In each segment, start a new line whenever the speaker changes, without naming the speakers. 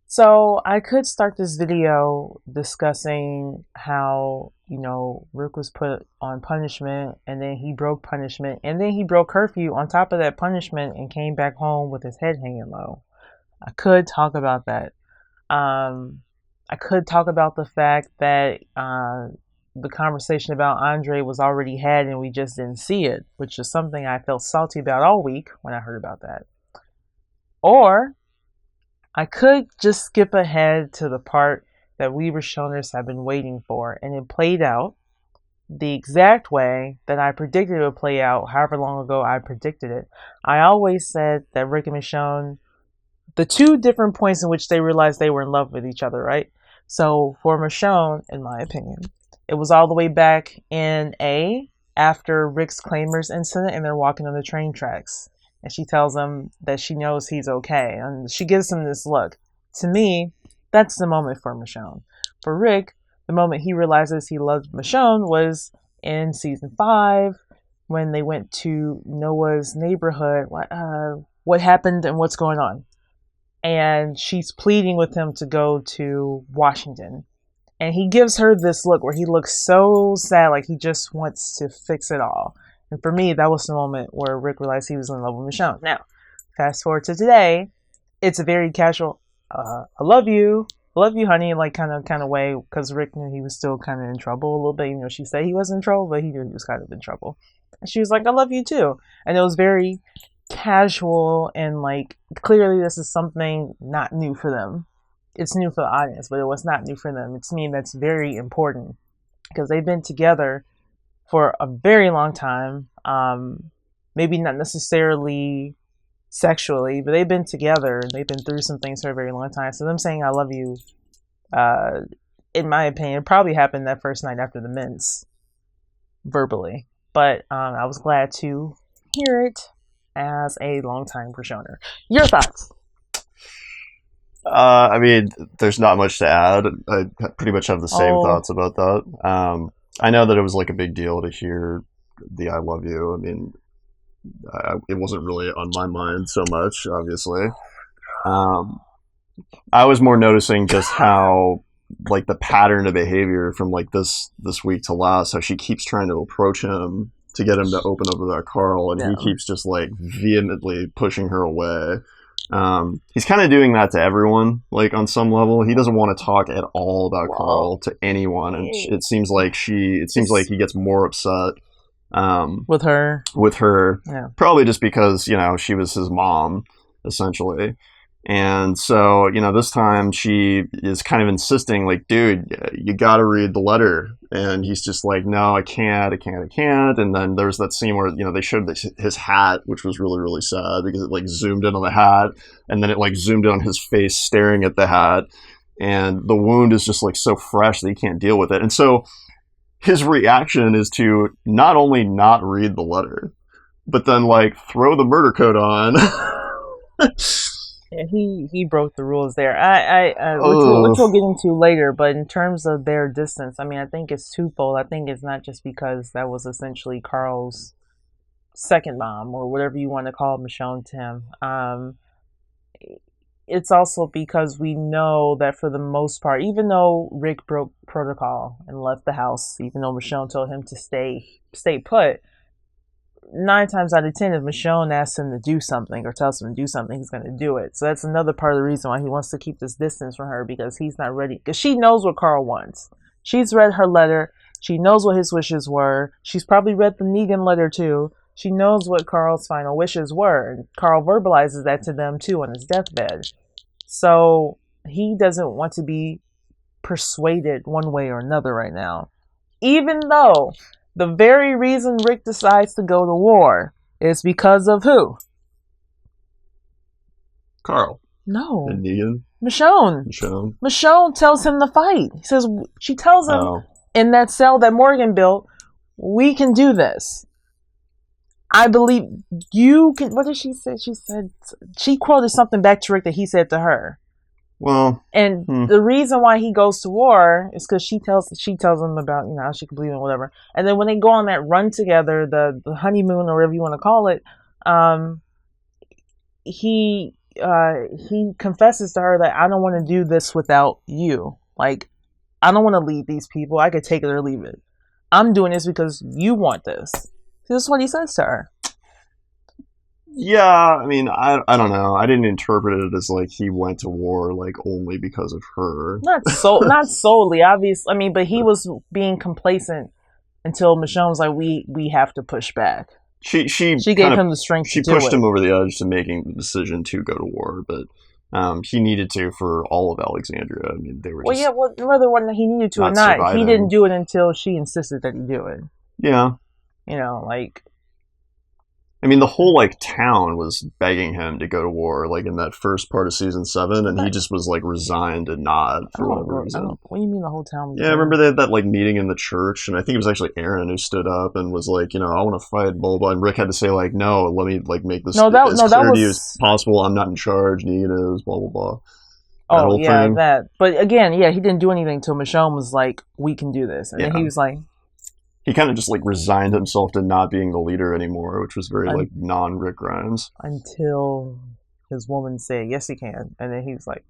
So I could start this video discussing how, Rick was put on punishment and then he broke punishment and then he broke curfew on top of that punishment and came back home with his head hanging low. I could talk about that. Um, I could talk about the fact that the conversation about Andre was already had and we just didn't see it, which is something I felt salty about all week when I heard about that. Or I could just skip ahead to the part that we Richonners have been waiting for, and it played out the exact way that I predicted it would play out, however long ago I predicted it. I always said that Rick and Michonne, the two different points in which they realized they were in love with each other, right? So for Michonne, in my opinion, it was all the way back in after Rick's Claimers incident, and they're walking on the train tracks and she tells him that she knows he's okay. And she gives him this look. To me, that's the moment for Michonne. For Rick, the moment he realizes he loved Michonne was in season 5 when they went to Noah's neighborhood. What happened and what's going on? And she's pleading with him to go to Washington. And he gives her this look where he looks so sad, like he just wants to fix it all. And for me, that was the moment where Rick realized he was in love with Michonne. Now, fast forward to today, it's a very casual, I love you, honey, like kind of way, because Rick knew he was still kind of in trouble a little bit. She said he was in trouble, but he knew he was kind of in trouble. And she was like, I love you too. And it was very casual and like clearly this is something not new for them. It's new for the audience, but it was not new for them. It's me that's very important because they've been together for a very long time. Maybe not necessarily sexually, but they've been together. They've been through some things for a very long time. So them saying I love you, in my opinion, probably happened that first night after the mints, verbally. But I was glad to hear it as a longtime Richonner. Your thoughts?
I mean, there's not much to add. I pretty much have the same
Oh,
thoughts about that. I know that it was like a big deal to hear the "I love you." I mean, it wasn't really on my mind so much, obviously. Um, I was more noticing just how like the pattern of behavior from like this week to last, how she keeps trying to approach him to get him to open up about Carl, and he
yeah.
keeps just like vehemently pushing her away. He's kind of doing that to everyone, like on some level. He doesn't want to talk at all about
Well,
Carl to anyone, and it seems like
it's
he gets more upset um,
with her.
with her,
Yeah.
probably just because she was his mom, essentially. And so, this time she is kind of insisting, like, dude, you got to read the letter. And he's just like, no, I can't. And then there's that scene where, they showed his hat, which was really, really sad because it like zoomed in on the hat and then it like zoomed in on his face staring at the hat. And the wound is just like so fresh that he can't deal with it. And so his reaction is to not only not read the letter, but then like throw the murder code on.
Yeah, he broke the rules there. Which we'll
Oh,
get into later. But in terms of their distance, I mean, I think it's twofold. I think it's not just because that was essentially Carl's second mom or whatever you want to call Michonne to him. It's also because we know that for the most part, even though Rick broke protocol and left the house, even though Michonne told him to stay put, 9 times out of 10, if Michonne asks him to do something or tells him to do something, he's going to do it. So that's another part of the reason why he wants to keep this distance from her because he's not ready. Because she knows what Carl wants. She's read her letter. She knows what his wishes were. She's probably read the Negan letter too. She knows what Carl's final wishes were. And Carl verbalizes that to them too on his deathbed. So he doesn't want to be persuaded one way or another right now. Even though the very reason Rick decides to go to war is because of who?
Carl
No,
and Negan,
Michonne.
Michonne.
Michonne tells him to fight. She tells him
Oh,
in that cell that Morgan built, we can do this. I believe you can. What did she say? She quoted something back to Rick that he said to her.
well,
And
hmm.
the reason why he goes to war is because she tells him about how she can believe in whatever. And then when they go on that run together, the honeymoon or whatever you want to call it, um, he he confesses to her that I don't want to do this without you. Like, I don't want to lead these people. I could take it or leave it. I'm doing this because you want this. This is what he says to her.
Yeah, I mean, I don't know. I didn't interpret it as like he went to war like only because of her.
Not solely, obvious. I mean, but he was being complacent until Michonne was like, we have to push back.
She
gave him the strength to do it.
She pushed him over the edge to making the decision to go to war, but he needed to for all of Alexandria. I mean, they were just
whether he needed to or not, surviving. He didn't do it until she insisted that he do it.
Yeah.
You know, like...
I mean, the whole, like, town was begging him to go to war, like, in that first part of season 7, and he just was, like, resigned and not for whatever reason.
What do you mean the whole town?
Yeah, I remember they had that, like, meeting in the church, and I think it was actually Aaron who stood up and was like, you know, I want to fight, blah, blah, and Rick had to say, like, no, let me, like, make this as clear to you as possible. I'm not in charge, Negan is, blah, blah, blah.
Oh, yeah, that. But, again, yeah, he didn't do anything until Michonne was like, we can do this. And then he was like...
He kind of just, like, resigned himself to not being the leader anymore, which was very, like, non-Rick Grimes.
Until his woman said, yes, he can. And then he was like...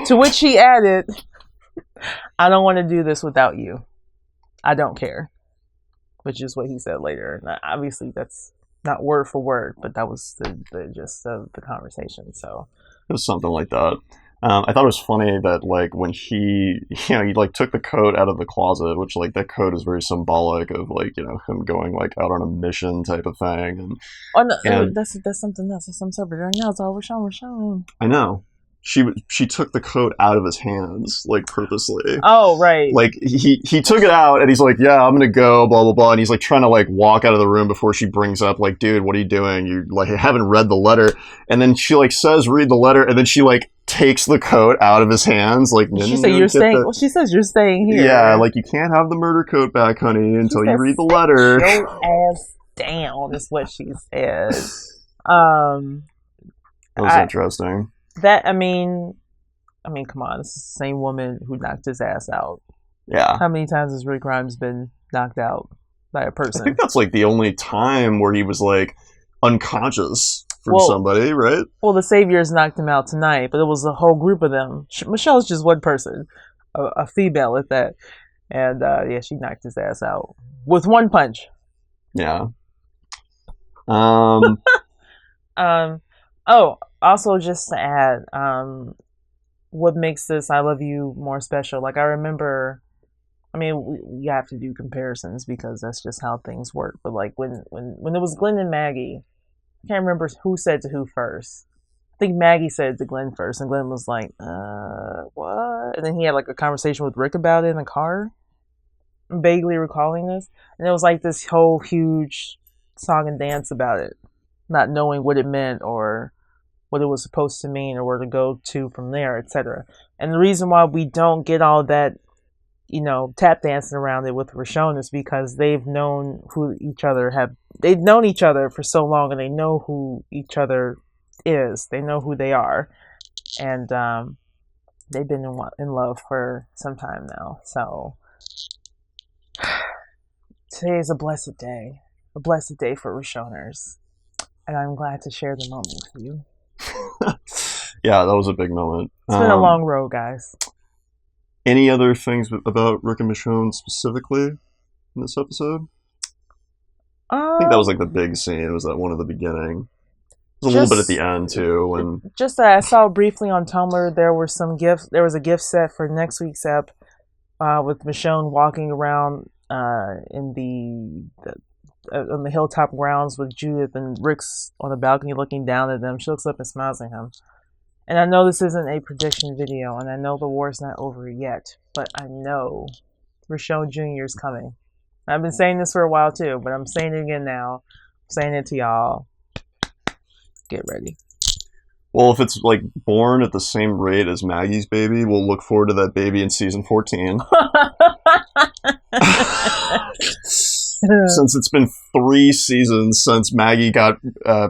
To which he added, I don't want to do this without you. I don't care. Which is what he said later. And obviously, that's not word for word, but that was the gist of the conversation, so...
It was something like that. I thought it was funny that, like, when he like took the coat out of the closet, which, like, that coat is very symbolic of, like, you know, him going, like, out on a mission type of thing. And
that's something else. That's some subject right now. It's all Richonne.
I know. She took the coat out of his hands, like, purposely.
Oh, right.
Like, he took it out, and he's like, yeah, I'm gonna go, blah, blah, blah, and he's, like, trying to, like, walk out of the room before she brings up, like, dude, what are you doing? You, like, haven't read the letter. And then she, like, says, read the letter, and then she, like, takes the coat out of his hands, like,
she said, you're staying, well, she says, you're staying here.
Yeah, like, you can't have the murder coat back, honey, until you read the letter.
Your ass down, is what she said.
That was interesting.
I mean, come on, it's the same woman who knocked his ass out.
Yeah.
How many times has Rick Grimes been knocked out by a person?
I think that's, like, the only time where he was, like, unconscious from somebody, right?
Well, the Saviors knocked him out tonight, but it was a whole group of them. Michelle's just one person, a female at that. And, yeah, she knocked his ass out with one punch.
Yeah.
Also, just to add, what makes this I Love You more special, like, I remember, I mean, we have to do comparisons because that's just how things work, but, like, when it was Glenn and Maggie, I can't remember who said to who first. I think Maggie said to Glenn first, and Glenn was like, what? And then he had, like, a conversation with Rick about it in the car. I'm vaguely recalling this. And it was, like, this whole huge song and dance about it, not knowing what it meant or what it was supposed to mean or where to go to from there, etc. And the reason why we don't get all that, you know, tap dancing around it with Richonne is because they've known they've known each other for so long, and they know who each other is. They know who they are. And they've been in love for some time now. So today is a blessed day for Richonners. And I'm glad to share the moment with you.
Yeah, that was a big moment.
It's been a long road, guys.
Any other things about Rick and Michonne specifically in this episode? I think that was, like, the big scene. It was that one at the beginning. It was a little bit at the end too. When
just I saw briefly on Tumblr, there were some gifts. There was a gift set for next week's ep with Michonne walking around in on the hilltop grounds with Judith, and Rick's on the balcony looking down at them. She looks up and smiles at him. And I know this isn't a prediction video, and I know the war's not over yet, but I know Richonne Jr. is coming. I've been saying this for a while too, but I'm saying it again now. I'm saying it to y'all. Get ready.
Well, if it's, like, born at the same rate as Maggie's baby, we'll look forward to that baby in season 14. Since it's been 3 seasons since Maggie got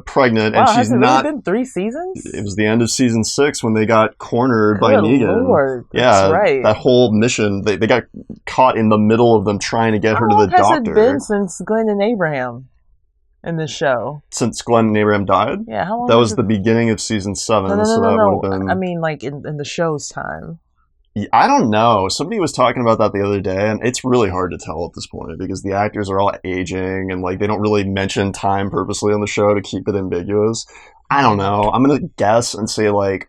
pregnant, and she's not.
Really been 3 seasons?
It was the end of season 6 when they got cornered by Negan.
Lord, that's right.
That whole mission, they got caught in the middle of them trying to get her to the doctor.
How long has it been since Glenn and Abraham? in the show?
Since Glenn and Abraham died?
Yeah, how long
That
was
was
it?
the beginning of season
No,
7,
no, no,
so
no,
that would have
no. I
been...
mean, like in the show's time.
I don't know. Somebody was talking about that the other day, and it's really hard to tell at this point because the actors are all aging and like they don't really mention time purposely on the show to keep it ambiguous. I don't
Mm.
know. I'm gonna guess and say like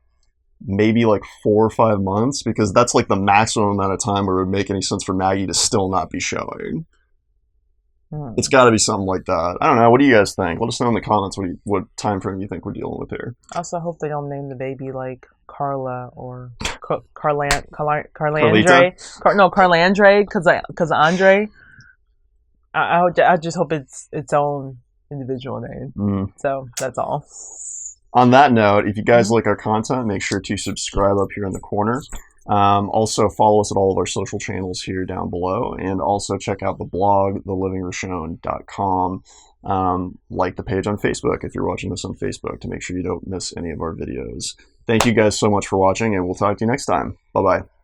maybe like 4 or 5 months because that's like the maximum amount of time where it would make any sense for Maggie to still not be showing. It's
Mm.
got to be something like that. I don't know. What do you guys think? Let us know in the comments what time frame you think we're dealing with here.
I also hope they don't name the baby like Carla or
Carlita?
Carlandre. No, Carlandre, because Andre. I just hope it's its own individual name.
Mm.
So that's all.
On that note, if you guys
Mhm.
like our content, make sure to subscribe up here in the corner. Also, follow us at all of our social channels here down below, and also check out the blog, thelivingrishonne.com. Like the page on Facebook if you're watching this on Facebook to make sure you don't miss any of our videos. Thank you guys so much for watching, and we'll talk to you next time. Bye bye.